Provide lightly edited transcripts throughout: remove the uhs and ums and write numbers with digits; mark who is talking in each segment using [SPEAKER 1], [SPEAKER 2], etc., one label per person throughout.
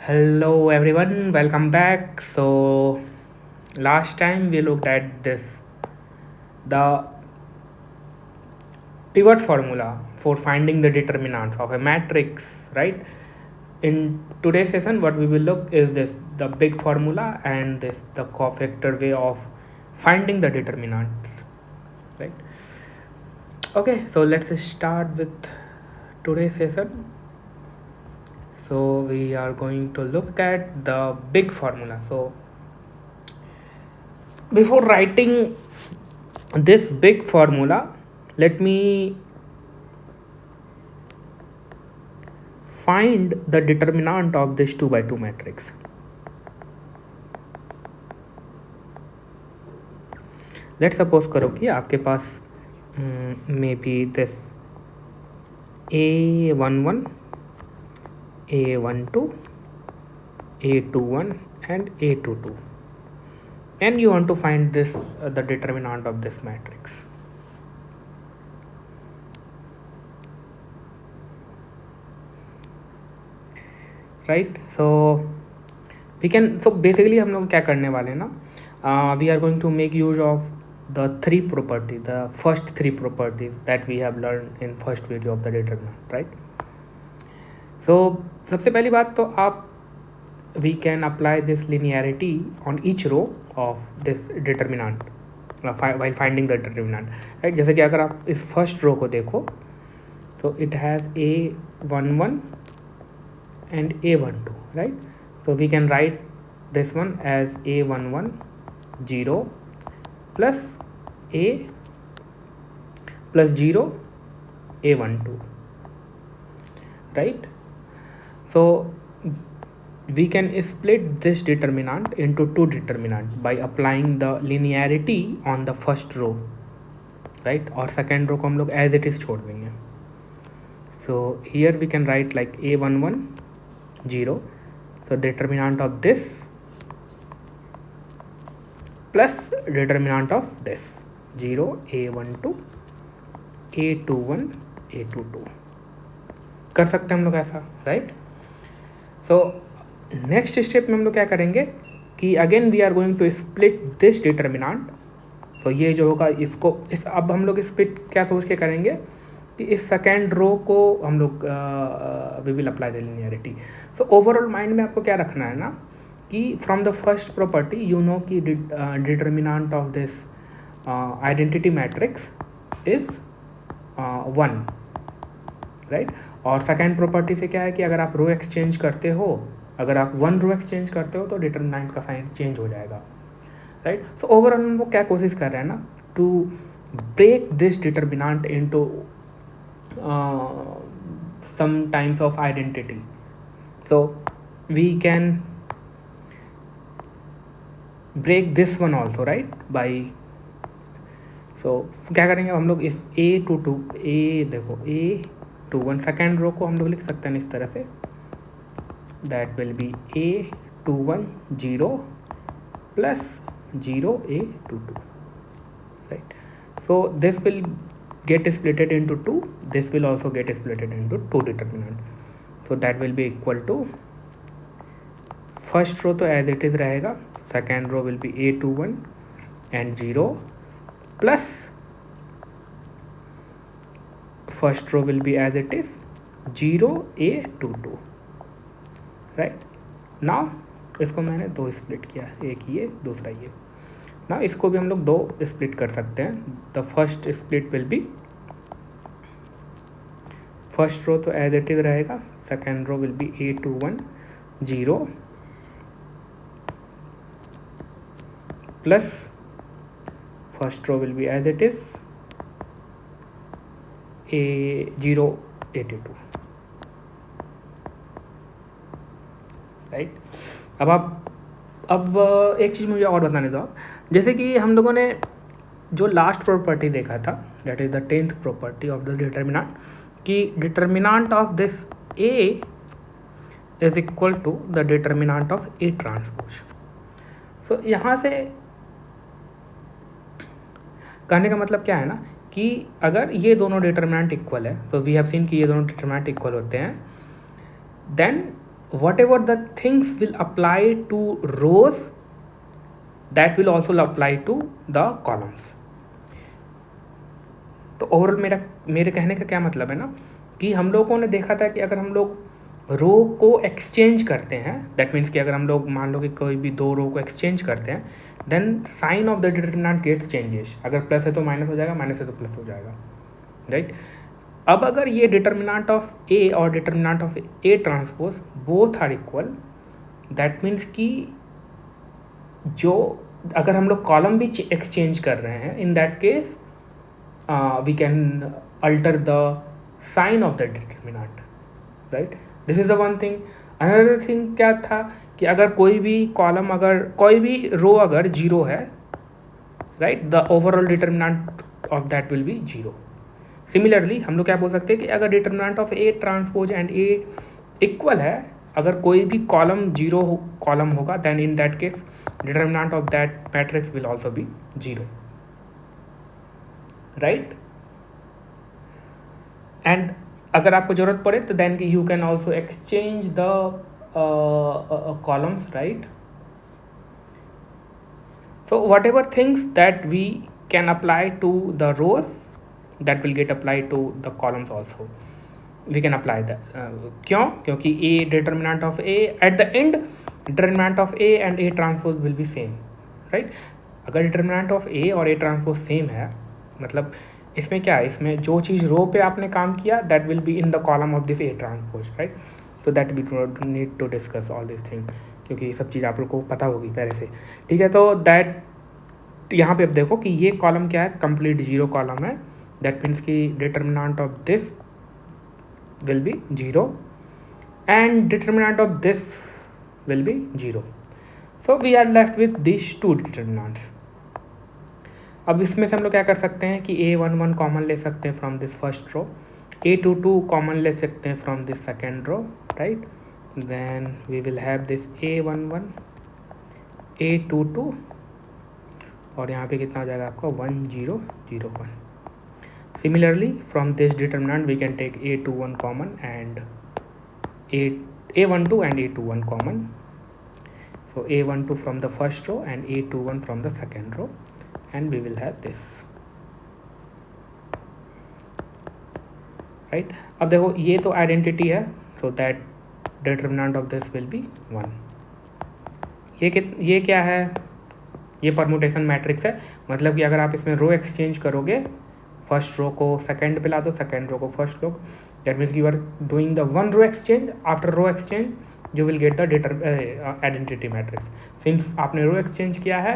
[SPEAKER 1] Hello everyone, welcome back. So last time we looked at the pivot formula for finding the determinants of a matrix, right? In today's session what we will look is this the big formula and this the cofactor way of finding the determinants, right? Okay, so let's start with today's session. So we are going to look at the big formula. So before writing this big formula, let me find the determinant of this 2 by 2 matrix. Let's suppose करो कि आपके पास maybe this A11, A12, A21 and A22, and you want to find this the determinant of this matrix. Right, so we can, so basically हम लोग क्या करने वाले हैं ना, we are going to make use of the first three properties that we have learned in first video of the determinant, right? So सबसे पहली बात तो आप we can apply this linearity on each row of this determinant while finding the determinant, right? जैसे कि अगर आप इस first row को देखो तो it has A11 and A12, right? So we can write this one as A11 0 plus A plus 0 A12, right? So we can split this determinant into two determinants by applying the linearity on the first row, right? और second row को हम लोग as it is छोड़ देंगे. So here we can write like A11 0, so determinant of this plus determinant of this 0 A12 A21 A22 कर सकते हैं हम लोग ऐसा, राइट? सो नेक्स्ट स्टेप में हम लोग क्या करेंगे कि again we are going to split this determinant. तो ये जो होगा इसको अब हम लोग स्प्लिट क्या सोच के करेंगे कि इस सेकेंड रो को हम लोग we will apply the linearity. So overall mind में आपको क्या रखना है ना कि from the first property you know कि determinant of this identity matrix is 1, right? और सेकेंड प्रॉपर्टी से क्या है कि अगर आप रो एक्सचेंज करते हो, अगर आप 1 रो एक्सचेंज करते हो तो डिटर्मिनेंट का साइन चेंज हो जाएगा, राइट? सो ओवरऑल हम लोग क्या कोशिश कर रहे हैं ना to break this determinant into some types of identity. So we can break this one also, right? By so क्या करेंगे हम लोग इस देखो A21 सेकेंड रो को हम लोग लिख सकते हैं इस तरह से, that will be A21 0 plus 0 A22, right? So this will get splitted into 2, this will also get splitted into 2 determinant. So that will be equal to first row तो as it is रहेगा, second row will be A21 and 0 plus first row will be as it is 0 A22, right? now इसको मैंने 2 split किया, एक ये दूसरा ये. ना इसको भी हम लोग 2 स्प्लिट कर सकते हैं. The first split will be first row तो एज इट इज रहेगा, second row will be A21 0 plus first row will be as it is A0 A22, right? अब एक चीज़ मुझे और बताने दो आप. जैसे कि हम लोगों ने जो लास्ट प्रॉपर्टी देखा था, that is the 10th property of the determinant, कि determinant of this A is equal to the determinant of A transpose. So यहाँ से कहने का मतलब क्या है ना कि अगर ये दोनों डिटर्मिनेंट इक्वल है, तो वी हैव सीन कि ये दोनों डिटर्मिनेंट इक्वल होते हैं, then whatever the things will apply to rows, that will also apply to the columns. तो ओवरऑल मेरे कहने का क्या मतलब है ना, कि हम लोगों ने देखा था कि अगर हम लोग रो को एक्सचेंज करते हैं, दैट मीन्स कि अगर हम लोग मान लो कि कोई भी दो रो को एक्सचेंज करते हैं, then sign of the determinant gets changes. अगर प्लस है तो माइनस हो जाएगा, माइनस है तो प्लस हो जाएगा, राइट. अब अगर ये डिटरमिनेंट ऑफ ए और determinant of A transpose both are equal, that means कि जो अगर हम लोग कॉलम भी एक्सचेंज कर रहे हैं, in that case we can alter the sign of the determinant, right. This is the one thing. Another thing क्या था कि अगर कोई भी कॉलम, अगर कोई भी रो अगर जीरो है, right, the overall determinant of that will be zero. Similarly हम लोग क्या बोल सकते हैं कि अगर determinant of A transpose and A equal है, अगर कोई भी कॉलम जीरो कॉलम होगा, then in that case determinant of that matrix will also be zero, right. And अगर आपको जरूरत पड़े तो then you can also exchange the columns, right. So whatever things that we can apply to the rows, that will get applied to the columns also. We can apply that. क्यों? क्योंकि a determinant of a at the end, determinant of a and a transpose will be same, right? अगर determinant of a और a transpose same है, मतलब इसमें क्या है, इसमें जो चीज़ रो पे आपने काम किया, that will be in the column of this a transpose, right? So that we don't need to discuss all these things, क्योंकि ये सब चीज़ आप लोग को पता होगी पहले से, ठीक है. तो दैट यहाँ पे अब देखो कि ये कॉलम क्या है, कंप्लीट जीरो कॉलम है. दैट मीन्स कि determinant of this will be zero and determinant of this will be zero. So we are left with this two determinants. अब इसमें से हम लोग क्या कर सकते हैं कि A11 कॉमन ले सकते हैं from this first row, A22 common ले सकते हैं from this second row, right. then we will have this A11, A22 और यहाँ पे कितना हो जाएगा आपका 1001. Similarly from this determinant we can take A21 common and A12 and A21 common. So A12 from the first row and A21 from the second row, and we will have this, right. अब देखो ये तो identity है, so that determinant of this will be 1. ये क्या है, ये permutation matrix है. मतलब कि अगर आप इसमें रो एक्सचेंज करोगे, फर्स्ट रो को सेकंड पे ला दो, सेकंड रो को first row, that means you are doing the one row exchange. After row exchange you will get the identity matrix. Since आपने रो एक्सचेंज किया है,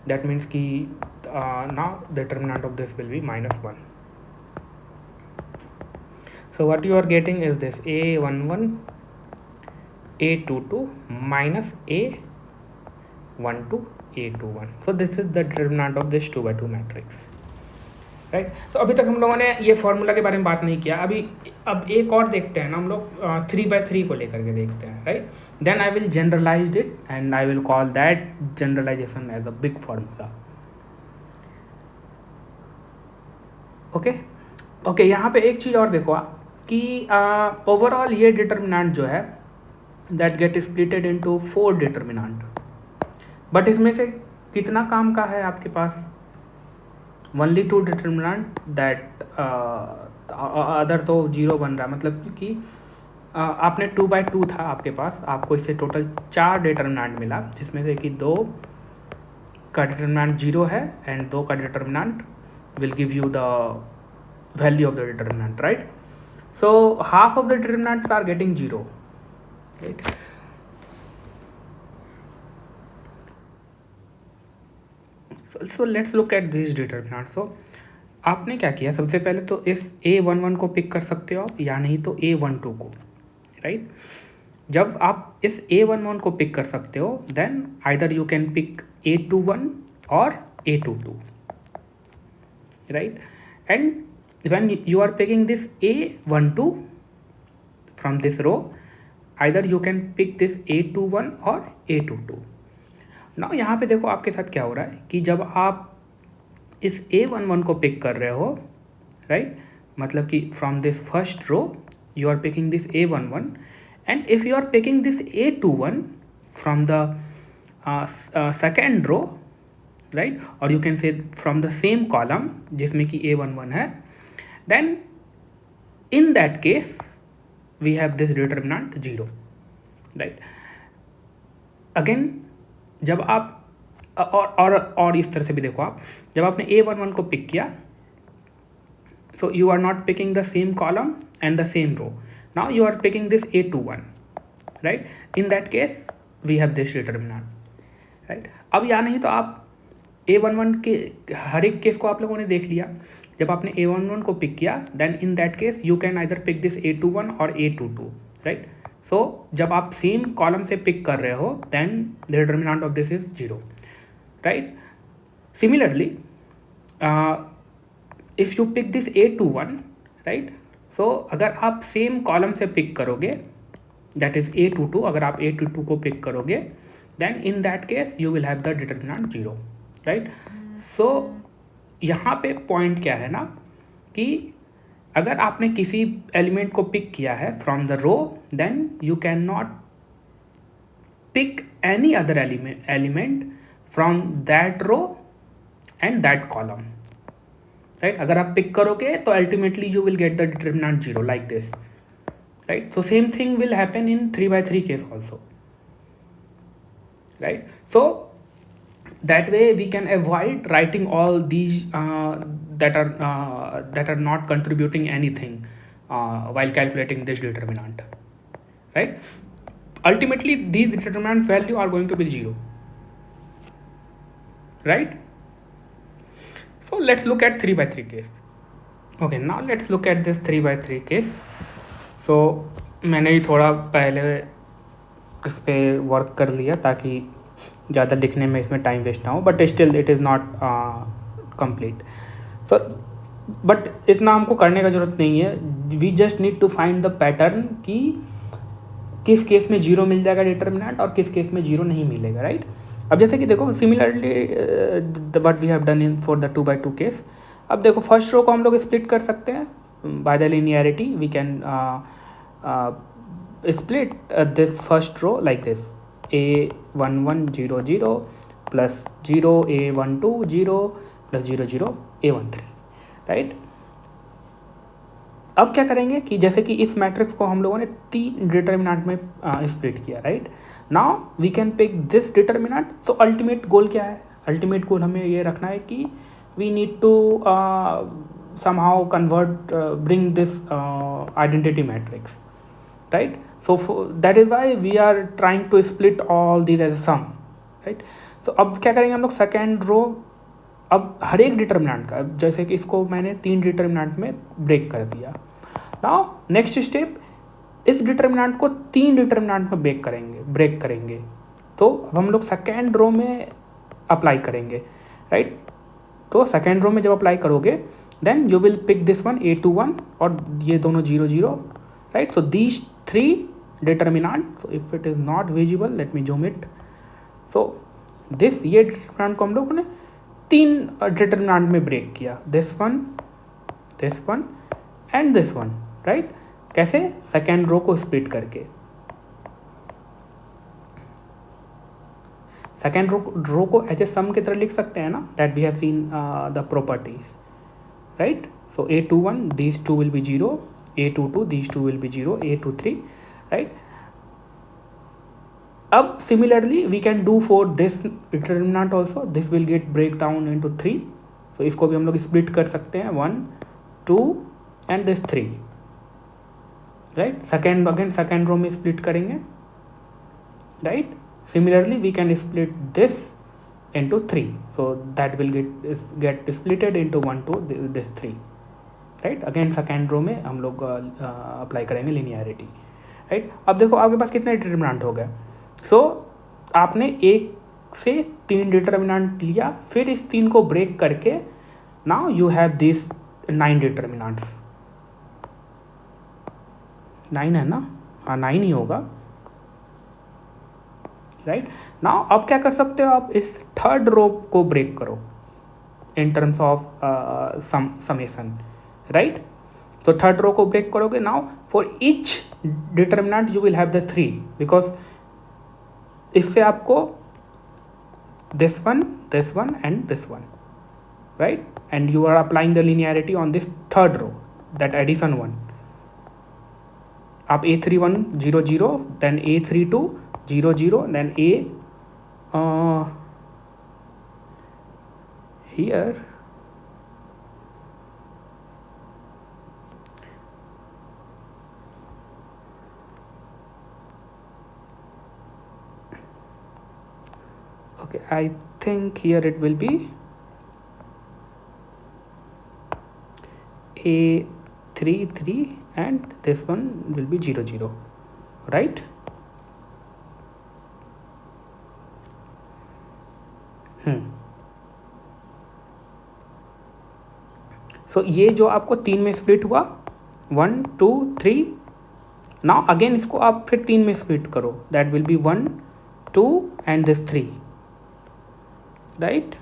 [SPEAKER 1] दैट मीन्स कि now determinant of this will be -1. So what you are getting is this A11 A22 minus A12 A21. So this is the determinant of this 2x2 matrix, right. तो अभी तक हम लोगों ने ये फॉर्मूला के बारे में बात नहीं किया. अब एक और देखते हैं ना हम लोग, 3x3 को लेकर के देखते हैं, right. Then I will generalize it and I will call that generalization as a big formula. Okay. यहाँ पे एक चीज़ और देखो कि ओवरऑल ये डिटरमिनेंट जो है that get splitted into 4 determinant, but इसमें से कितना काम का है आपके पास, only 2 determinant, that अदर तो 0 बन रहा है. मतलब कि आपने 2x2 था आपके पास, आपको इससे टोटल 4 डिटरमिनेंट मिला, जिसमें से कि 2 का डिटरमिनेंट 0 है एंड 2 का determinant will give you the value of the determinant, right. So half of the determinants are getting 0, right. So let's look at these determinants. So आपने क्या किया, सबसे पहले तो इस A11 को पिक कर सकते हो आप, या नहीं तो A12 को, राइट. जब आप इस A11 को पिक कर सकते हो, then either you can pick A21 और A22, right. And when you are picking this A12 from this row, either you can pick this A21 और A22. now यहाँ पे देखो आपके साथ क्या हो रहा है कि जब आप इस A11 को पिक कर रहे हो, राइट, मतलब कि from this first row you are picking this A11 and if you are picking this a21 from the second row, right, or you can say from the same column जिसमें कि a11 है, then in that case we have this determinant 0, right. Again जब आप और इस तरह से भी देखो, आप जब आपने a11 को पिक किया, so you are not picking the same column and the same row, now you are picking this a21, right. In that case we have this determinant, right. अब या नहीं तो आप a11 के हर एक केस को आप लोगों ने देख लिया, जब आपने a11 को पिक किया then in that case you can either pick this a21 और a22, राइट. सो जब आप सेम कॉलम से पिक कर रहे हो then the determinant of this is 0, right. Similarly if you pick this a21, right, so अगर आप सेम कॉलम से पिक करोगे दैट इज a22, अगर आप a22 को पिक करोगे then in that case you will have the determinant 0, right. So यहाँ पे पॉइंट क्या है ना कि अगर आपने किसी एलिमेंट को पिक किया है from the row then you can not pick any other element from that row and that column, right. अगर आप पिक करोगे तो ultimately you will get the determinant 0 like this, right. So same thing will happen in 3x3 case also, right. So that way we can avoid writing all these that are not contributing anything while calculating this determinant, right. Ultimately these determinant value are going to be 0, right. So let's look at 3x3 case. Okay, now let's look at this 3x3 case. So मैंने ही थोड़ा पहले इस पर work कर लिया ताकि ज़्यादा लिखने में इसमें टाइम वेस्ट ना हो, but still it is not complete. So but इतना हमको करने का ज़रूरत नहीं है. We just need to find the pattern कि किस केस में 0 मिल जाएगा डिटर्मिनेंट और किस केस में 0 नहीं मिलेगा, राइट. अब जैसे कि देखो similarly what we have done in for the 2x2 case. अब देखो फर्स्ट रो को हम लोग स्प्लिट कर सकते हैं by the linearity. We can split this first row like this a11 0 0 plus 0 a12 0 plus 0 0 a13, right. अब क्या करेंगे कि जैसे कि इस मैट्रिक्स को हम लोगों ने 3 डिटर्मिनेंट में स्प्लिट किया, right. Now we can pick this determinant. So ultimate goal क्या है? अल्टीमेट गोल हमें ये रखना है कि we need to somehow convert bring this identity matrix, right. So that is why we are trying to split all these as a sum, right. So अब क्या करेंगे हम लोग सेकेंड रो, अब हर एक डिटर्मिनेंट का, जैसे कि इसको मैंने 3 डिटर्मिनेंट में ब्रेक कर दिया. नाउ नेक्स्ट स्टेप इस डिटर्मिनेंट को 3 डिटर्मिनेंट में ब्रेक करेंगे. तो अब हम लोग सेकेंड रो में अप्लाई करेंगे, राइट. तो सेकेंड रो में जब अप्लाई करोगे then you will pick this one a21 और ये दोनों 0 0, right. So these 3 determinant, so if it is not visible let me zoom it. So this ये determinant को हम लोगों ने 3 determinant में ब्रेक किया, this one and this one, right. कैसे? सेकेंड रो को स्प्लिट करके. सेकेंड रो को एज ए सम की तरह लिख सकते हैं ना, that we have seen the properties, right. So a21 these 2 will be 0, a22 these 2 will be 0, a23, right. अब similarly we can do for this determinant also. This will get break down into 3. So इसको भी हम लोग split कर सकते हैं 1 2 and this 3, right. Second row में split करेंगे, right. Similarly we can split this into 3. So that will get splitted into 1 2 this 3, right. Again second row में हम लोग अप्लाई करेंगे लिनियरिटी, राइट. अब देखो आपके पास कितने डिटर्मिनेंट हो गए. सो आपने 1 से 3 डिटर्मिनेंट लिया, फिर इस 3 को ब्रेक करके now you have this 9 determinants. 9 है ना? हाँ 9 ही होगा, राइट. नाउ अब क्या कर सकते हो आप, इस थर्ड रो को ब्रेक करो in terms of summation, right. तो थर्ड रो को ब्रेक करोगे. Now for each determinant you will have the 3 because इससे आपको this one and this one, right? And you are applying the linearity on this third row, that addition one. आप A31 0 0, then A32 0 0, then A here okay, I think here it will be A33 and this one will be 0 0, right? So ये जो आपको 3 में split हुआ 1 2 3, now again इसको आप फिर 3 में स्प्लिट करो, that will be 1 2 and this 3, right?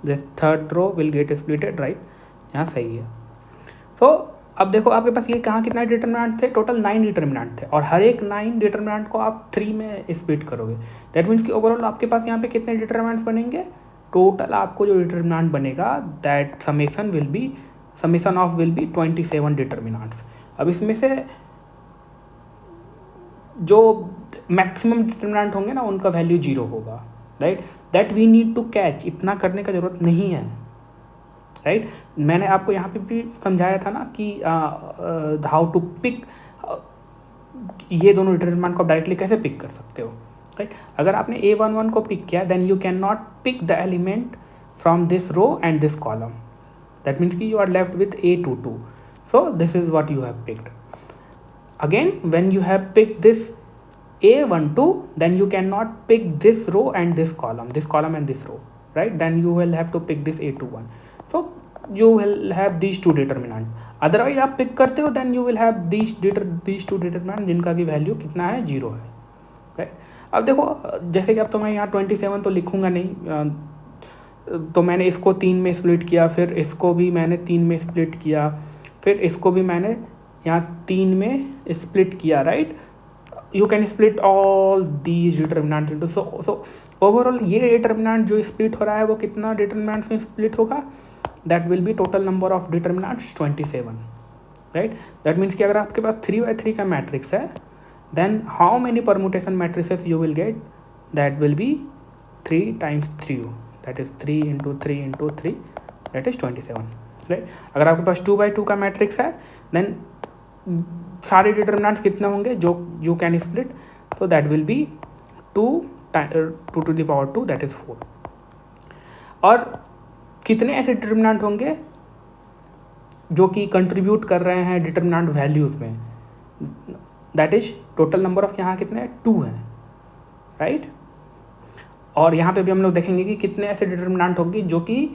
[SPEAKER 1] This third row will get splitted, right? यहाँ सही है. सो अब देखो आपके पास ये कहाँ कितना डिटर्मिनेंट थे, टोटल 9 डिटर्मिनेंट थे, और हर एक 9 डिटर्मिनेंट को आप 3 में स्प्लिट करोगे. दैट मीन्स कि ओवरऑल आपके पास यहाँ पे कितने डिटर्मिनेंट्स बनेंगे, टोटल आपको जो डिटर्मिनेंट बनेगा that summation of will be 27 determinants. अब इसमें से जो मैक्सिमम डिटर्मिनेंट होंगे ना उनका वैल्यू 0 होगा, right? That we need to catch. इतना करने का ज़रूरत नहीं है, राइट? मैंने आपको यहाँ पे भी समझाया था ना कि हाउ टू पिक, ये दोनों डिटर्मिनेंट को आप डायरेक्टली कैसे पिक कर सकते हो, राइट? अगर आपने A11 को पिक किया then you can not pick the element from this row and this column. That means कि you are left with A22. So this is what you have picked. Again when you have picked this A12 then you cannot pick this row and this column and this row, right? Then you will have to pick this A21. So you will have these two determinant. Otherwise आप pick करते हो then you will have these two determinant जिनका की value कितना है, 0 है, right? अब देखो जैसे कि अब तो मैं यहाँ 27 तो लिखूँगा नहीं, तो मैंने इसको 3 में स्प्लिट किया, फिर इसको भी मैंने 3 में स्प्लिट किया, फिर इसको भी मैंने यहाँ 3 में स्प्लिट किया, right? You can split all these determinants into, so overall ये determinant जो split हो रहा है वो कितना determinants में split होगा, that will be total number of determinants 27, right? That means कि अगर आपके पास 3x3 का matrix है then how many permutation matrices you will get, that will be 3 times 3, that is 3 into 3 into 3, that is 27, right? अगर आपके पास 2x2 का matrix है then सारे डिटर्मिनेंट्स कितने होंगे जो you can split, so that will B 2 to the power 2, that is 4. और कितने ऐसे डिटर्मिनेंट होंगे जो कि कंट्रीब्यूट कर रहे हैं डिटर्मिनेंट वैल्यूज़ में, that is total number of यहाँ कितने 2 हैं, राइट? और यहाँ पे भी हम लोग देखेंगे कि कितने ऐसे डिटर्मिनेंट होंगे जो कि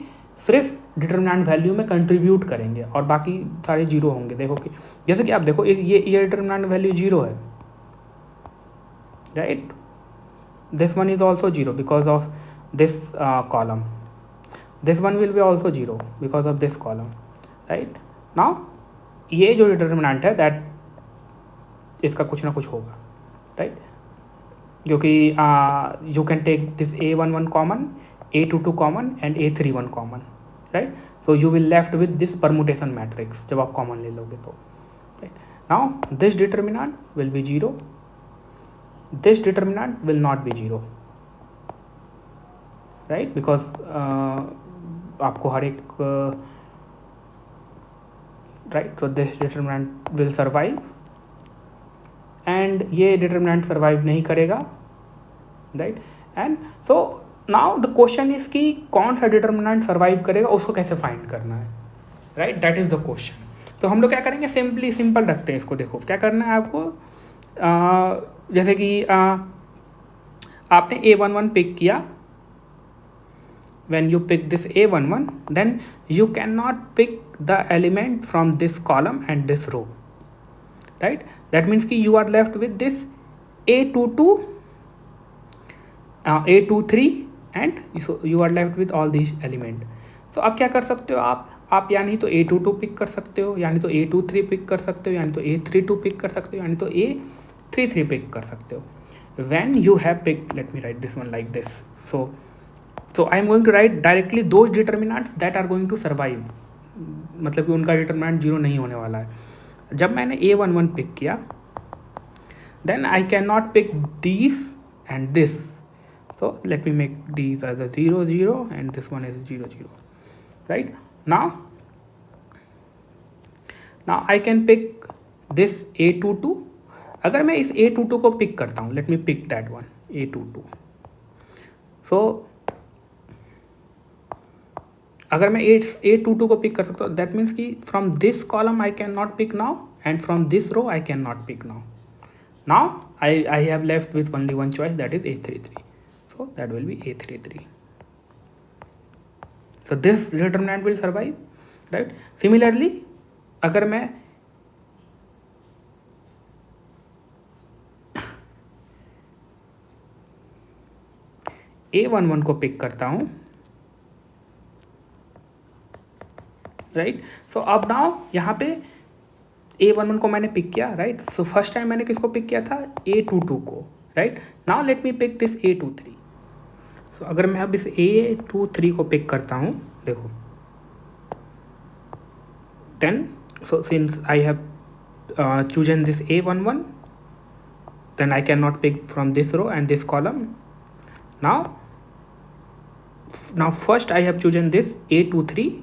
[SPEAKER 1] सिर्फ डिटर्मिनेंट वैल्यू में कंट्रीब्यूट करेंगे और बाकी सारे 0 होंगे. देखो कि जैसे कि आप देखो ये डिटर्मिनेंट वैल्यू 0 है, right? This one is also 0 because of this column. This one will be also 0 because of this column, right? Now ये जो डिटर्मिनेंट है दैट इसका कुछ ना कुछ होगा, राइट? क्योंकि you can take this A11 common, A22 common and A31 common, right? So you will left with this permutation matrix जब आप कॉमन ले लोगे तो, right? Now this determinant will be 0, this determinant will not be 0, right? Because आपको हर एक right, so this determinant will survive and ये determinant survive नहीं करेगा, right? And so now the question is कि कौन सा डिटर्मिनेंट सर्वाइव करेगा, उसको कैसे फाइंड करना है, right? That is the question. तो हम लोग क्या करेंगे, सिंपल रखते हैं इसको. देखो क्या करना है आपको, जैसे कि आपने A11 पिक किया, when you pick this A11 then you cannot pick the element from this column and this row, right? That means कि you are left with this A22, A23 and so you are left with all these element. So अब क्या कर सकते हो आप, आप यानी तो A22 पिक कर सकते हो, यानी तो A23 पिक कर सकते हो, यानी तो A32 पिक कर सकते हो, यानी तो A33 पिक कर सकते हो. When you have picked, let me write this one like this. So I am going to write directly those determinants that are going to survive. मतलब कि उनका डिटरमिनेंट जीरो नहीं होने वाला है. जब मैंने A11 पिक किया, then I cannot pick these and this. So let me make these as a 0 0 and this one is 0 0. Right? Now I can pick this A22. अगर मैं इस A22 को पिक करता हूँ, let me pick that one, A22. So अगर मैं A22 को pick कर सकता हूँ, that means कि from this column I cannot pick now and from this row I cannot pick now. Now I have left with only one choice, that is A33. So that will be A33. So this determinant will survive, right? Similarly, अगर मैं A11 को pick करता हूँ, right. सो अब now यहाँ पे A11 को मैंने पिक किया, राइट. सो फर्स्ट टाइम मैंने किसको पिक किया था, A22 को, right. Now let me pick this A23. So अगर मैं अब इस A23 को पिक करता हूँ, देखो, then so since I have chosen this A11, then I cannot pick from this row and this column. Now first I have chosen this A23,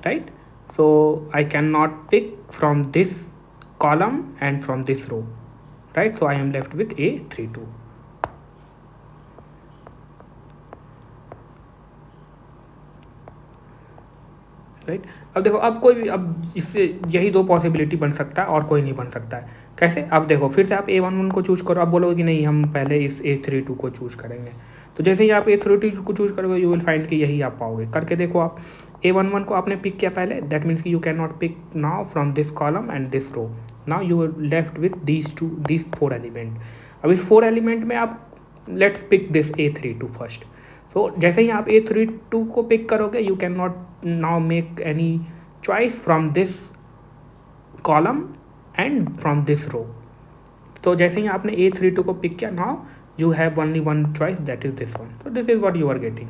[SPEAKER 1] right. So I cannot pick from this column and from this row, right. So I am left with A32. Right. अब देखो, अब कोई भी, अब इससे यही दो possibility बन सकता है और कोई नहीं बन सकता है. कैसे? अब देखो, फिर से आप A11 को चूज करो. आप बोलोगे कि नहीं, हम पहले इस A32 को चूज करेंगे. तो जैसे ही आप A32 को चूज करोगे, यू विल फाइंड कि यही आप पाओगे. करके देखो, आप A11 को आपने पिक किया पहले, दैट मीन्स कि you can not pick now from this column and this row. Now you are left with these 4 element. अब इस 4 एलिमेंट में आप let's pick this A32 first. So जैसे ही आप A32 को पिक करोगे, you can not now make any choice from this column and from this row. तो जैसे ही आपने A32 को पिक किया, now you have only one choice, that is this one. So this is what you are getting,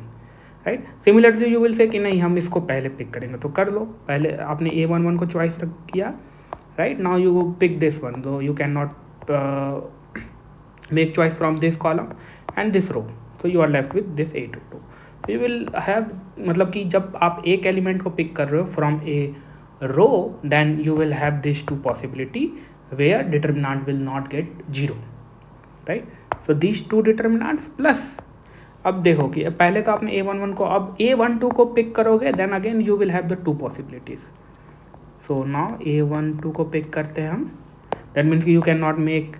[SPEAKER 1] right. Similarly you will say कि नहीं, हम इसको पहले पिक करेंगे. तो कर लो, पहले आपने A11 को चॉइस किया, right. Now you pick this one, so you cannot make choice from this column and this row, so you are left with this A22. So you will have, मतलब कि जब आप एक एलिमेंट को pick कर रहे हो from a row, then you will have these two possibility where determinant will not get 0, right. So these two determinants plus, अब देखो कि पहले तो आपने A11 को, अब A12 को पिक करोगे, then again you will have the two possibilities. So now A12 को पिक करते हैं हम, that means you cannot make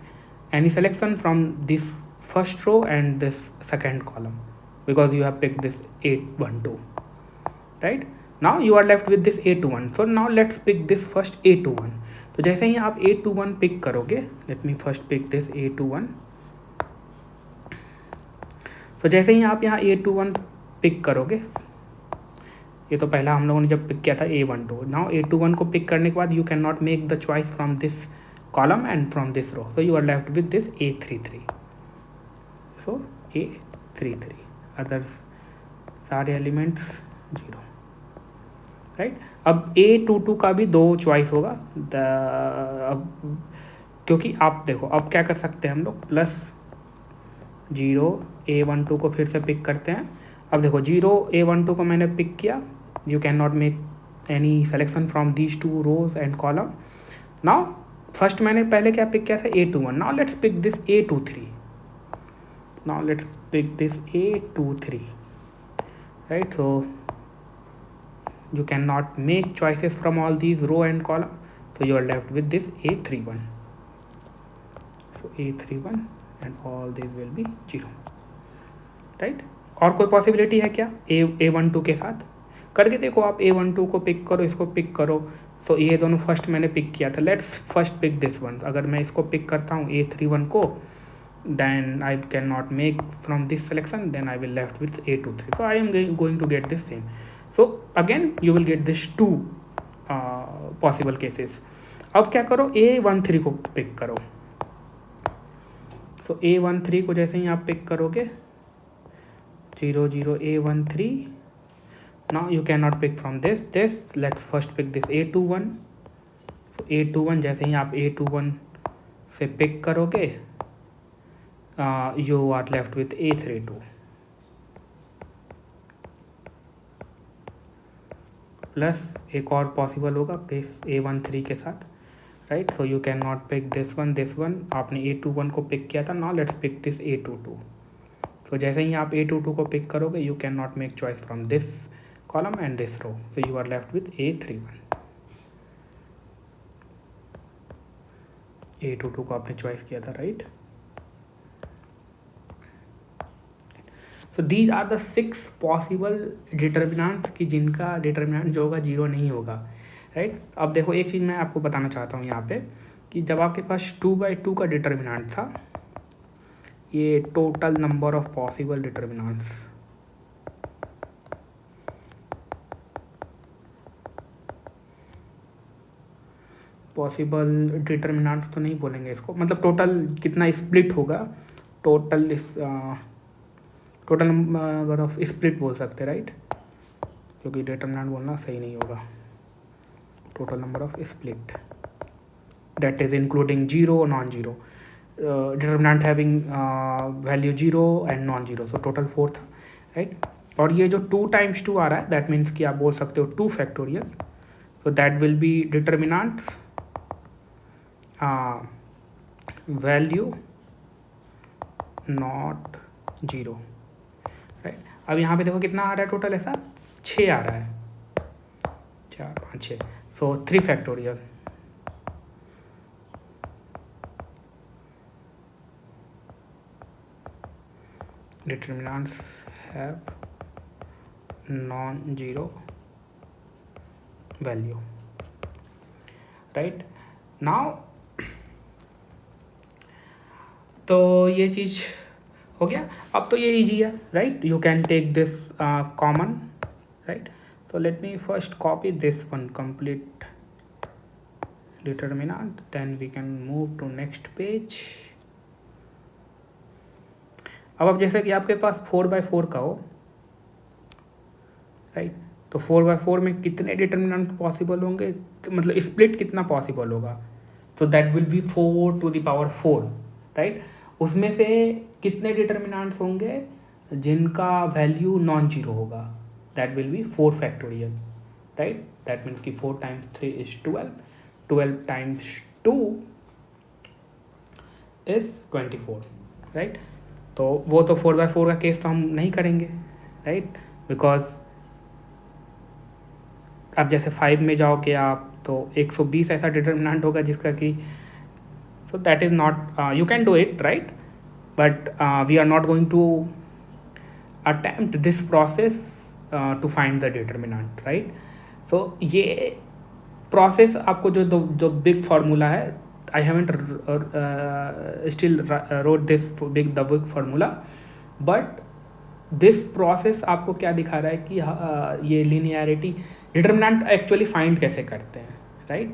[SPEAKER 1] any selection from this first row and this second column because you have picked this A12, right. Now you are left with this A21. So now let's pick this first A21. तो जैसे ही आप A21 pick करोगे, let me first pick this A21. तो जैसे ही आप यहाँ A21 पिक करोगे, ये तो पहला हम लोगों ने जब पिक किया था A12. नाउ A21 को पिक करने के बाद you can not make the choice from this column and from this row, so you are left with this A33. So A33, others सारे एलिमेंट्स 0, राइट. अब A22 का भी 2 चॉइस होगा. अब क्योंकि आप देखो, अब क्या कर सकते हैं हम लोग, प्लस 0 A12 को फिर से पिक करते हैं. अब देखो, 0 A12 को मैंने पिक किया, you can not make any selection from these 2 rows and column. Now first मैंने पहले क्या पिक किया था, A21. Now let's pick this A23. Now let's pick this A23, right. So you cannot make choices from all these row and column, so you are left with this A31. So A31 and all these will be 0, right. और कोई possibility है क्या A12 के साथ? करके देखो, आप A12 को पिक करो, इसको पिक करो. तो ये दोनों फर्स्ट मैंने पिक किया था, let's first pick this one. अगर मैं इसको पिक करता हूँ A31 को, then I cannot make from this selection, then I will left with A23. So I am going to get this same. So again you will get this 2 possible cases. अब क्या करो, A13 को pick करो. सो A13 को जैसे ही आप pick करोगे 0 0 A13. Now you cannot pick from this. Let's first pick this A21. So A21 जैसे ही आप A21 से पिक करोगे you are left with A32 plus एक और पॉसिबल होगा प्लेस A13 के साथ, right. So you can not pick this one. आपने A21 को पिक किया था. Now let's pick this A22. तो जैसे ही आप A22 को पिक करोगे you can not make choice from this column and this row. So you are left with A31. A22 को आपने चॉइस किया था, right. So these are the 6 possible determinants कि जिनका डिटर्मिनेंट जो होगा 0 नहीं होगा, राइट. अब देखो एक चीज़ मैं आपको बताना चाहता हूँ यहाँ पे कि जब आपके पास 2/2 का डिटर्मिनेंट था, ये total number of possible determinants, possible determinants तो नहीं बोलेंगे इसको, मतलब टोटल कितना स्प्लिट होगा, टोटल नंबर ऑफ स्प्लिट बोल सकते, राइट. क्योंकि डिटर्मिनेंट बोलना सही नहीं होगा. Total number of split that is including 0 और non zero. Determinant having value 0 and non zero. So total 4 था, राइट. और ये जो 2 × 2 आ रहा है दैट मीन्स कि आप बोल सकते हो 2 factorial. So that will B determinants value not 0, right. अब यहाँ पे देखो कितना आ रहा है टोटल, ऐसा 6 आ रहा है, 4 5 6. सो 3 factorial. Determinants have non-zero value, right. Now तो ये चीज़ हो गया. अब तो ये इजी है, right. You can take this common, right. तो let me first copy this one complete determinant, then we can move to next page. अब जैसे कि आपके पास 4/4 का हो, राइट. तो 4/4 में कितने डिटर्मिनेंट पॉसिबल होंगे, मतलब स्प्लिट कितना पॉसिबल होगा. तो दैट विल बी 4⁴, राइट. उसमें से कितने डिटर्मिनेंट्स होंगे जिनका वैल्यू नॉन जीरो होगा, that will B 4 factorial, right. That means कि 4 × 3 is 12, 12 × 2 is 24, राइट. तो वो तो 4/4 का केस तो हम नहीं करेंगे, राइट. बिकॉज अब जैसे 5 में जाओगे आप तो 120 ऐसा डिटर्मिनेंट होगा जिसका कि, so that is not you can do it, right, but we are not going to attempt this process to find the determinant, right. so ये process आपको जो big formula है, I haven't still wrote this big formula, but this process आपको क्या दिखा रहा है कि ये linearity determinant actually find कैसे करते हैं, right.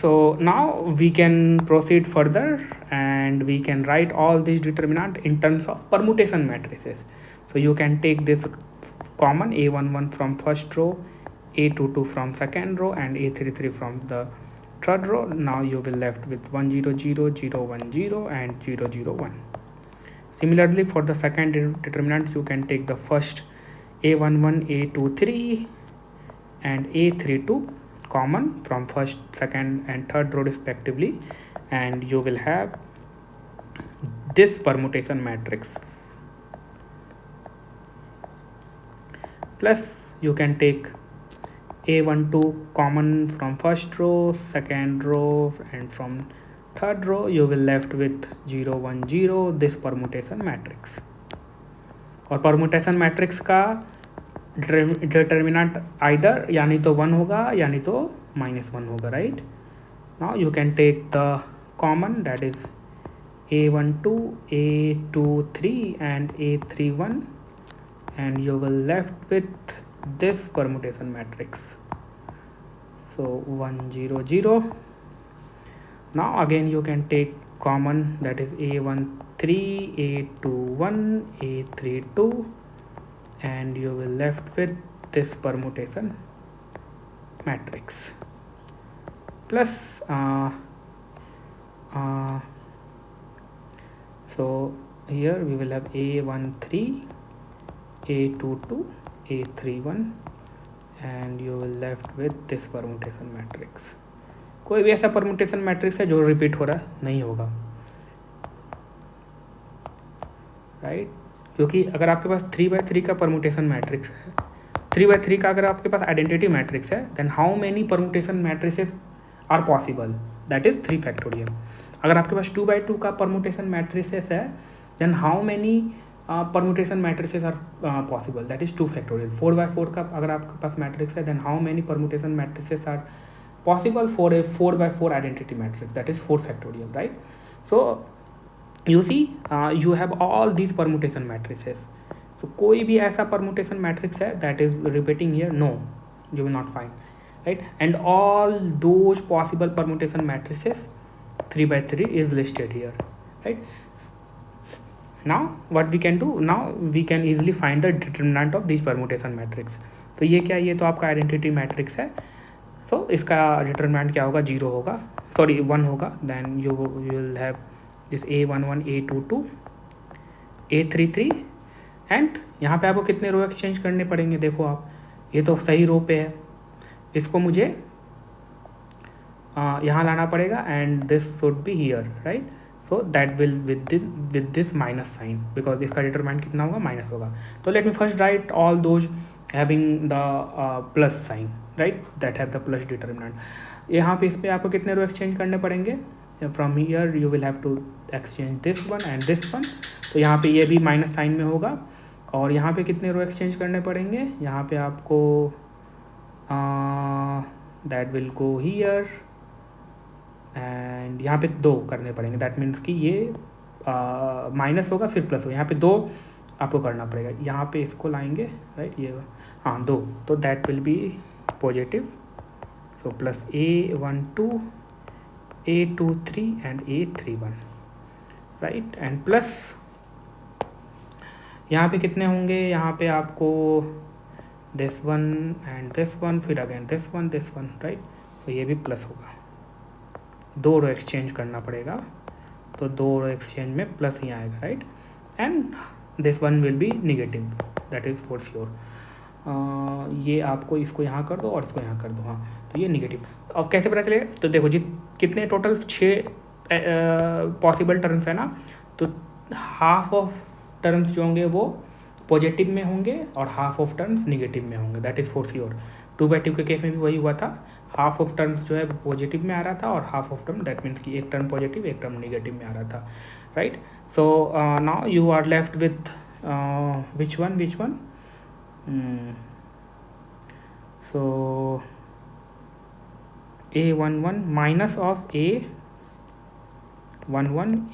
[SPEAKER 1] So now we can proceed further and we can write all these determinant in terms of permutation matrices. So you can take this common A11 from first row, A22 from second row, and A33 from the third row. Now you will left with 1 0 0 0 1 0 and 0 0 1. Similarly for the second determinant you can take the first A11, A23 and A32 common from first, second and third row respectively, and you will have this permutation matrix. Plus you can take A12 common from first row, second row and from third row. You will left with 0 1 0 this permutation matrix. और permutation matrix का determinant either यानी तो 1 होगा यानी तो -1 होगा, right. Now you can take the common that is A12, A23 and A31, and you will left with this permutation matrix. So 1 0 0. Now again you can take common, that is A13, A21, A32, and you will left with this permutation matrix plus so here we will have A13, A22, A31, and you will left with this permutation matrix. कोई भी ऐसा permutation matrix है जो repeat हो रहा है नहीं होगा, राइट क्योंकि अगर आपके पास 3x3 का परमुटेशन मैट्रिक्स है, 3x3 का अगर आपके पास आइडेंटिटी मैट्रिक्स है, then how many permutation matrices are possible, that is 3 factorial. अगर आपके पास 2x2 का परमुटेशन मैट्रिसेस है, then how many permutation matrices are possible, that is 2 factorial. 4x4 का अगर आपके पास मैट्रिक्स है, then how many permutation matrices are possible for a 4x4 identity matrix, that is 4 factorial, right? So you see you have all these permutation matrices. So कोई भी ऐसा permutation matrix है that is repeating here, no, you will not find, right? And all those possible permutation matrices 3x3 is listed here, right? Now what we can do, now we can easily find the determinant of these permutation matrix. तो ये क्या, ये तो आपका identity matrix है. सो इसका determinant क्या होगा, 0 होगा, सॉरी 1 होगा. Then you will have this A11, A22, A33, and यहाँ पे आपको कितने रो एक्सचेंज करने पड़ेंगे. देखो आप, ये तो सही रो पे है, इसको मुझे यहाँ लाना पड़ेगा, and this should be here, right. So that will with this minus sign, because इसका डिटरमिनेंट कितना होगा, माइनस होगा. तो let me first write all those having the plus sign, right, that have the plus determinant. यहाँ पे इस पर आपको कितने रो एक्सचेंज करने पड़ेंगे, from here you will have to exchange this one and this one. तो यहाँ पे ये भी माइनस साइन में होगा. और यहाँ पे कितने रो एक्सचेंज करने पड़ेंगे, यहाँ पे आपको that will go here, and यहाँ पे 2 करने पड़ेंगे. दैट मीन्स कि ये माइनस होगा फिर प्लस होगा. यहाँ पे 2 आपको करना पड़ेगा. यहाँ पे इसको लाएंगे, राइट, ये हाँ 2, तो that will B positive. So plus A12, A23 and A31, right. And plus यहाँ पे कितने होंगे, यहाँ पे आपको this one and this one, फिर अगेन दिस वन, राइट. तो ये भी प्लस होगा. 2 रो एक्सचेंज करना पड़ेगा, तो 2 रो एक्सचेंज में प्लस ही आएगा, right. And this one will be negative, that is for sure. ये आपको इसको यहाँ कर दो और इसको यहाँ कर दो, हाँ, तो ये निगेटिव. अब कैसे पता चलेगा, तो देखो जी कितने टोटल 6 पॉसिबल टर्म्स है ना, तो हाफ ऑफ टर्म्स जो होंगे वो पॉजिटिव में होंगे और हाफ ऑफ टर्म्स निगेटिव में होंगे, दैट इज़ फॉर श्योर. 2/2 के केस में भी वही हुआ था, हाफ ऑफ टर्म्स जो है पॉजिटिव में आ रहा था और half of term, that means कि एक टर्म पॉजिटिव एक टर्म निगेटिव में आ रहा था, right. So now you are left with which one. So A11 minus of A11,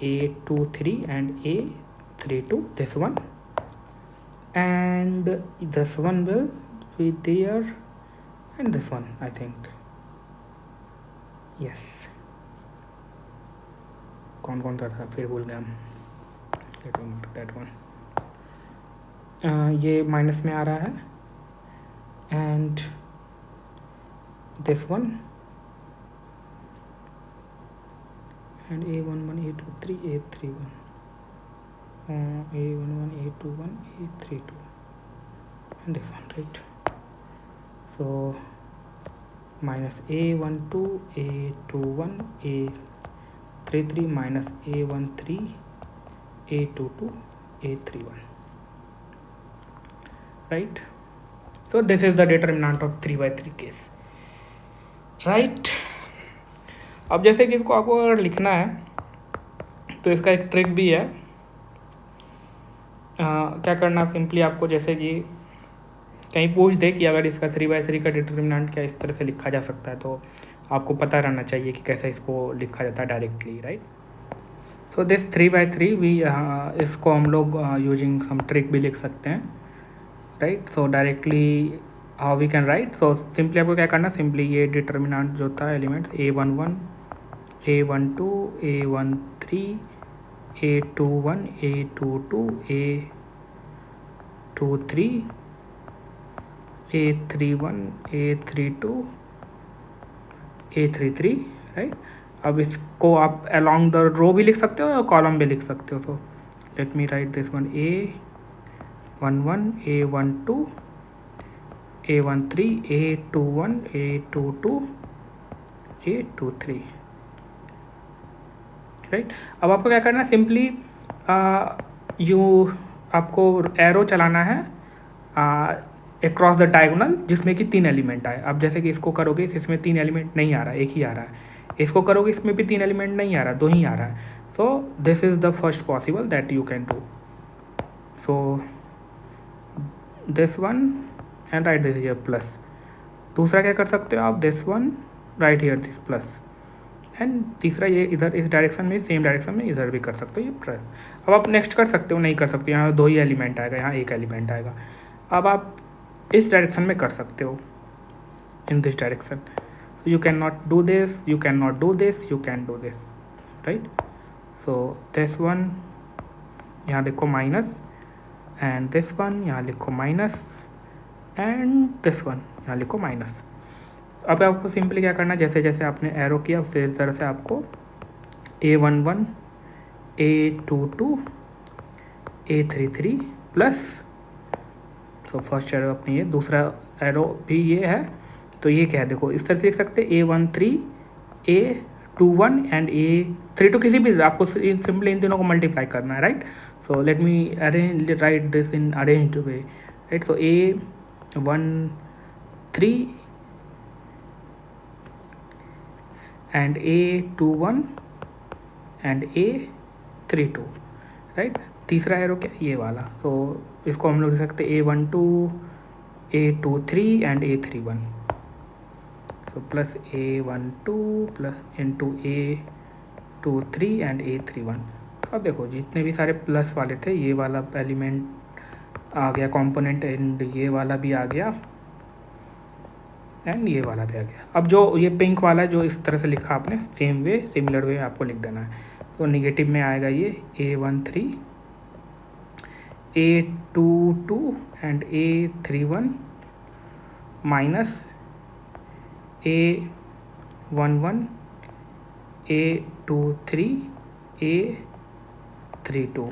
[SPEAKER 1] A23 and A32, this one, and this one will be there, and this one I think, yes. कौन कौन सा था फिर भूल गया हम, that one. ये minus में आ रहा है, and this one, and A11, A23, A31, A11, A21, A32, and this one, right. So minus A12, A21, A33 minus A13, A22, A31, right. So this is the determinant of 3/3 case, right. अब जैसे कि इसको आपको अगर लिखना है तो इसका एक ट्रिक भी है. क्या करना, सिंपली आपको जैसे कि कहीं पूछ दे कि अगर इसका 3/3 का डिटरमिनेंट क्या इस तरह से लिखा जा सकता है, तो आपको पता रहना चाहिए कि कैसे इसको लिखा जाता है directly, right. So this 3/3 we इसको हम लोग यूजिंग सम ट्रिक भी लिख सकते हैं, right. So directly how we can write, so simply आपको क्या करना, सिंपली ये डिटर्मिनेंट जो था elements A11 A12 A13 A21 A22 A23 A31 A32 A33, right. अब इसको आप अलॉन्ग द रो भी लिख सकते हो या कॉलम भी लिख सकते हो। तो let me right this one A11 A12 A13 A21 A22 A23, right. अब आपको क्या करना है, सिंपली आपको एरो चलाना है अक्रॉस द डायगोनल जिसमें कि 3 एलिमेंट आए। अब जैसे कि इसको करोगे इसमें 3 एलिमेंट नहीं आ रहा है, एक ही आ रहा है। इसको करोगे इसमें भी 3 एलिमेंट नहीं आ रहा, 2 ही आ रहा है। So this is the first possible that you can do. So this one and right this here plus. दूसरा क्या कर सकते हो आप, this one right here this plus, and तीसरा ये इधर इस डायरेक्शन में, सेम डायरेक्शन में इधर भी कर सकते हो ये प्लस। अब आप नेक्स्ट कर सकते हो, नहीं कर सकते, यहाँ 2 ही एलिमेंट आएगा, यहाँ 1 एलिमेंट आएगा। अब आप इस डायरेक्शन में कर सकते हो, in this direction. You can not do this, you can not do this, you can do this, right. So this one यहाँ देखो माइनस, एंड दिस वन यहाँ लिखो माइनस, एंड दिस वन यहाँ लिखो माइनस। अब आपको सिंपली क्या करना है, जैसे जैसे आपने एरो किया उसी तरह से आपको A11 A22 A33 प्लस, तो फर्स्ट एरो अपनी ये, दूसरा एरो भी ये है, तो ये क्या है देखो इस तरह से लिख सकते A13 A21 एंड A32, किसी भी आपको सिंपली इन तीनों को मल्टीप्लाई करना है, right. So let me arrange right this in arranged way, right. So A13 and A21 and A32, right. तीसरा एरो क्या, ये वाला, तो इसको हम लोग लिख सकते A12 A23 and A31, so plus A12 plus into A23 and A31। अब देखो जितने भी सारे प्लस वाले थे, ये वाला एलिमेंट आ गया कंपोनेंट, एंड ये वाला भी आ गया, एंड ये वाला भी आ गया। अब जो ये पिंक वाला है जो इस तरह से लिखा आपने, सेम वे सिमिलर वे आपको लिख देना है। तो नेगेटिव में आएगा ये A13 A22 and A31 minus A11 A23 A32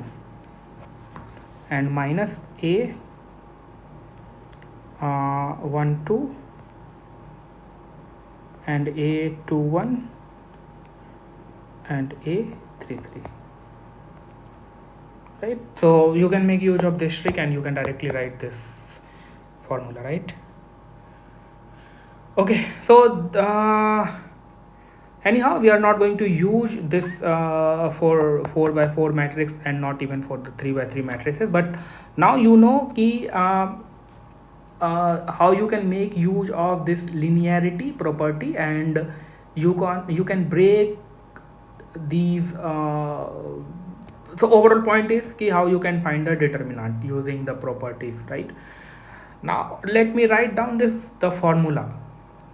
[SPEAKER 1] and minus A12 and A21 and A33, right. So you can make use of this trick and you can directly write this formula, right. Okay, so anyhow we are not going to use this for 4x4 matrix and not even for the 3x3 matrices, but now you know ki how you can make use of this linearity property, and you can break these so overall point is ki how you can find the determinant using the properties, right. Now let me write down the formula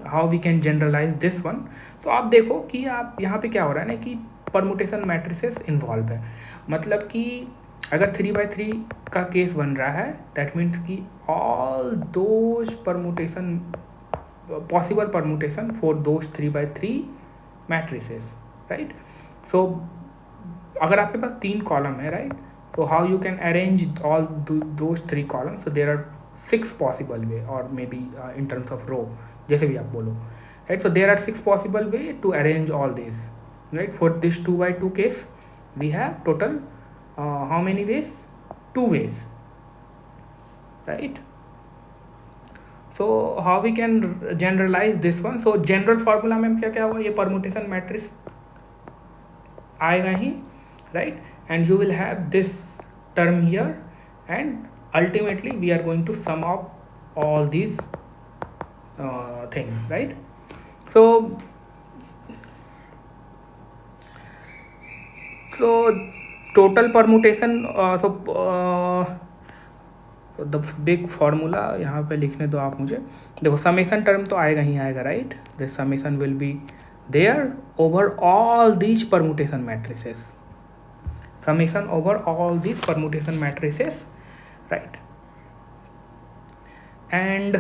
[SPEAKER 1] how we can generalize this one. तो आप देखो कि आप यहाँ पे क्या हो रहा है ना कि परमुटेशन मैट्रिसेस इन्वॉल्व है, मतलब कि अगर 3x3 का केस बन रहा है, दैट मीन्स कि all those permutation possible permutation for those 3x3 matrices, right. So अगर आपके पास 3 कॉलम है, right, so how you can arrange all those 3 columns, so there are 6 possible way, or maybe in terms of row, जैसे भी आप बोलो, right. So there are 6 possible way to arrange all these, right. For this 2x2 case we have total how many ways, 2 ways, right. So how we can generalize this one, so general formula में क्या क्या हुआ, ये permutation matrix आएगा ही, right, and you will have this term here, and ultimately we are going to sum up all these things, right. So so total permutation the big formula यहाँ पे लिखने दो आप मुझे. देखो समेशन टर्म तो आएगा ही आएगा, right. This summation will be there over all these permutation matrices. Summation over all these permutation matrices, right. And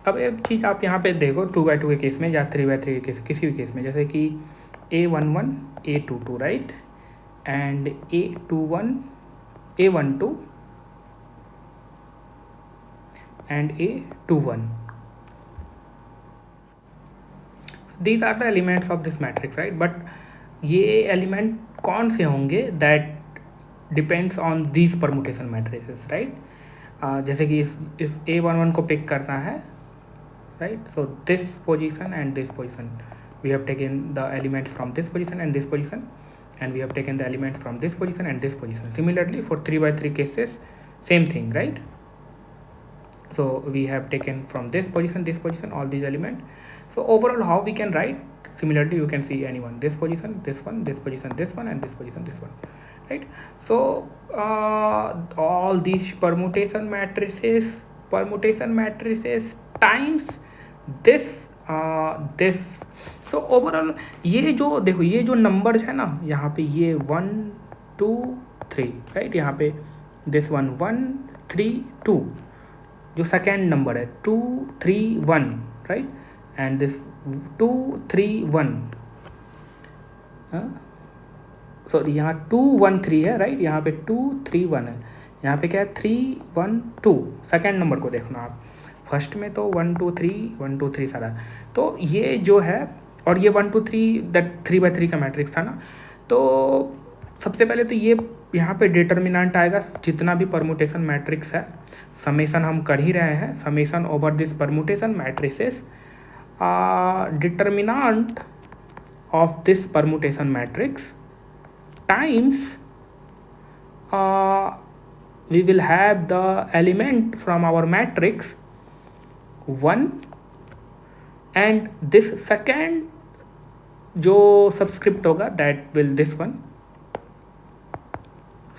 [SPEAKER 1] अब एक चीज़ आप यहाँ पे देखो 2/2 के केस में या 3/3 के केस, किसी भी केस में, जैसे कि A11 A22, right, and A21 A12 and A21. These are the elements of this matrix, right. But ये एलिमेंट कौन से होंगे, that depends on these permutation matrices, right. जैसे कि इस A11 को पिक करना है, right. So this position and this position, we have taken the elements from this position and this position, and we have taken the elements from this position and this position. Similarly for 3/3 cases, same thing, right. So we have taken from this position all these elements. So overall how we can write, similarly you can see anyone, this position, this one, this position, this one, and this position, this one, right. So all these permutation matrices times this this. so overall ये जो देखो, ये जो numbers है ना यहाँ पे, ये 1 2 3, राइट. यहाँ पे दिस 1 1 3 2, जो सेकेंड नंबर है 2 3 1, राइट. एंड दिस 2 3 1, सॉरी यहाँ 2 1 3 है, राइट. यहाँ पे 2 3 1 है. यहाँ पे क्या है 3 1 2. सेकेंड नंबर को देखना आप, फर्स्ट में तो 1 2 3 सारा. तो ये जो है, और ये 1 2 3 दैट 3/3 का मैट्रिक्स था ना. तो सबसे पहले तो ये यहाँ पे डिटर्मिनेंट आएगा, जितना भी परमुटेशन मैट्रिक्स है, समेशन हम कर ही रहे हैं, summation over this permutation matrices, determinant of this permutation matrix times we will have the element from our matrix 1 and this second जो subscript होगा that will this one.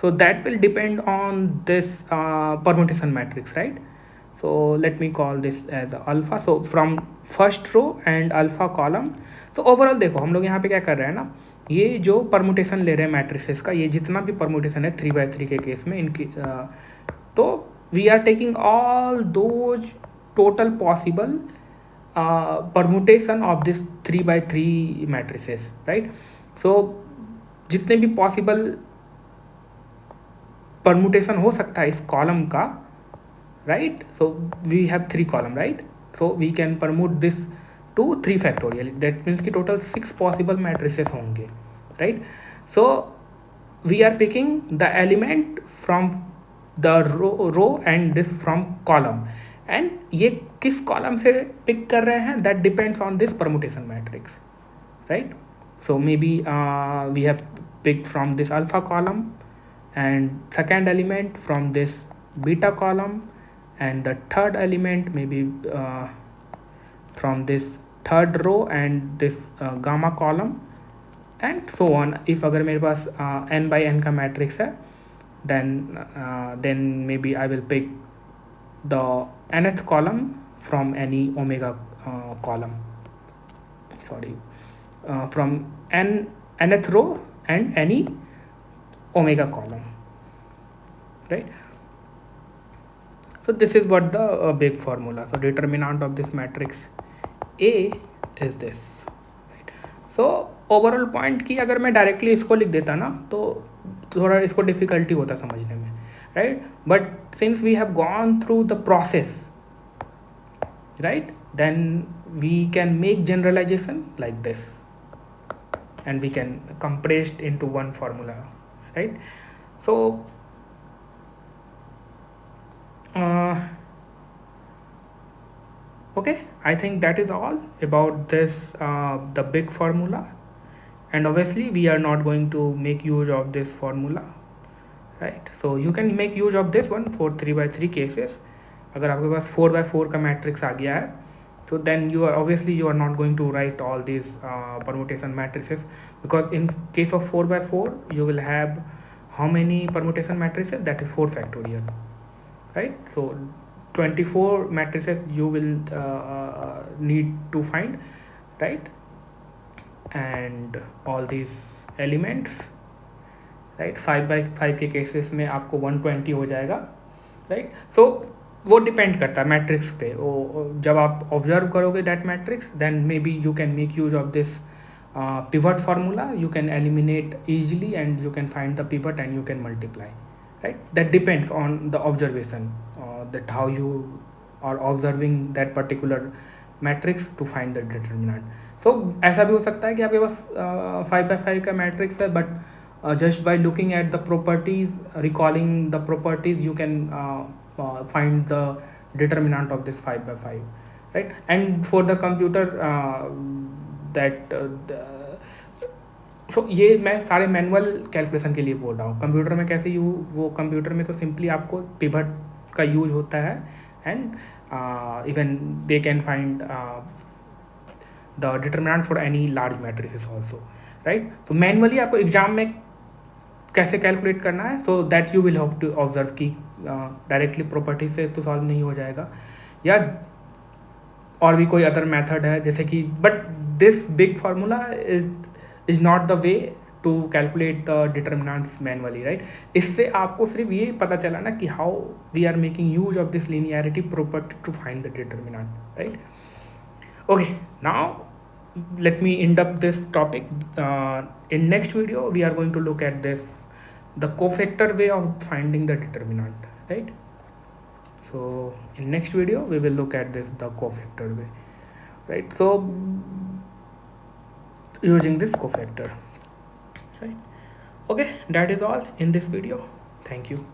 [SPEAKER 1] So that will depend on this permutation matrix, right. So let me call this as alpha. So from first row and alpha column. So overall देखो हम लोग यहाँ पे क्या कर रहे हैं ना, ये जो परमुटेशन ले रहे हैं मैट्रिसेस का, ये जितना भी परमुटेशन है 3/3 के केस में इनकी, तो we are taking all those total possible permutation of this 3/3 matrices, right. So जितने भी पॉसिबल परमुटेशन हो सकता है इस कॉलम का, right. So we have 3 column, right. So we can permute this to 3 factorial. That means कि total 6 possible matrices होंगे, right. So we are picking the element from the row and this from column, and ये किस column से pick कर रहे हैं, that depends on this permutation matrix, right. So maybe we have picked from this alpha column and second element from this beta column, and the third element maybe from this third row and this gamma column, and so on. if अगर मेरे पास n by n का matrix है, then maybe I will pick the nth column from any omega column, sorry, from nth row and any omega column, right. So this is what the big formula. So determinant of this matrix A is this, right. So overall point की अगर मैं directly इसको लिख देता ना तो थोड़ा इसको डिफ़िकल्टी होता समझने में, right. But since we have gone through the process, right, then we can make generalization like this and we can compress it into one formula, right. So okay, I think that is all about this the big formula, and obviously we are not going to make use of this formula, right. So you can make use of this one for 3/3 cases. अगर आपके पास 4/4 का matrix आ गया है So then you are obviously you are not going to write all these permutation matrices, because in case of 4 by 4 you will have how many permutation matrices? That is 4 factorial, right? So 24 matrices you will need to find, right? And all these elements, right 5 के cases में आपको 120 हो जाएगा, right? सो वो depend करता है matrix पे। वो जब आप ऑब्जर्व करोगे that matrix, then may be you can make use of this pivot formula. You can eliminate easily and you can find the pivot and you can multiply, right? That depends on the observation, that how you are observing that particular matrix to find the determinant. So ऐसा भी हो सकता है कि आपके पास 5 by 5 का matrix है, but just by looking at the properties, recalling the properties, you can find the determinant of this 5 by 5, right? And for the computer that so ये मैं सारे मैनुअल कैलकुलेशन के लिए बोल रहा हूँ। कंप्यूटर में कैसे वो कंप्यूटर में तो सिंपली आपको पिवट का यूज होता है, and even they can find the determinant for any large matrices also, right? तो मैनुअली आपको एग्जाम में कैसे कैलकुलेट करना है, so that you will have to observe कि डायरेक्टली प्रॉपर्टी से तो सॉल्व नहीं हो जाएगा, या और भी कोई अदर मेथड है जैसे कि, but this big formula is not the way to calculate the determinants manually, right? इससे आपको सिर्फ ये पता चला ना कि how we are making use of this linearity property to find the determinant, right? Okay, now let me end up this topic. In next video we are going to look at this, the cofactor way of finding the determinant, right? So in next video we will look at this, the cofactor way, right? So using this cofactor, right? Okay, that is all in this video. Thank you.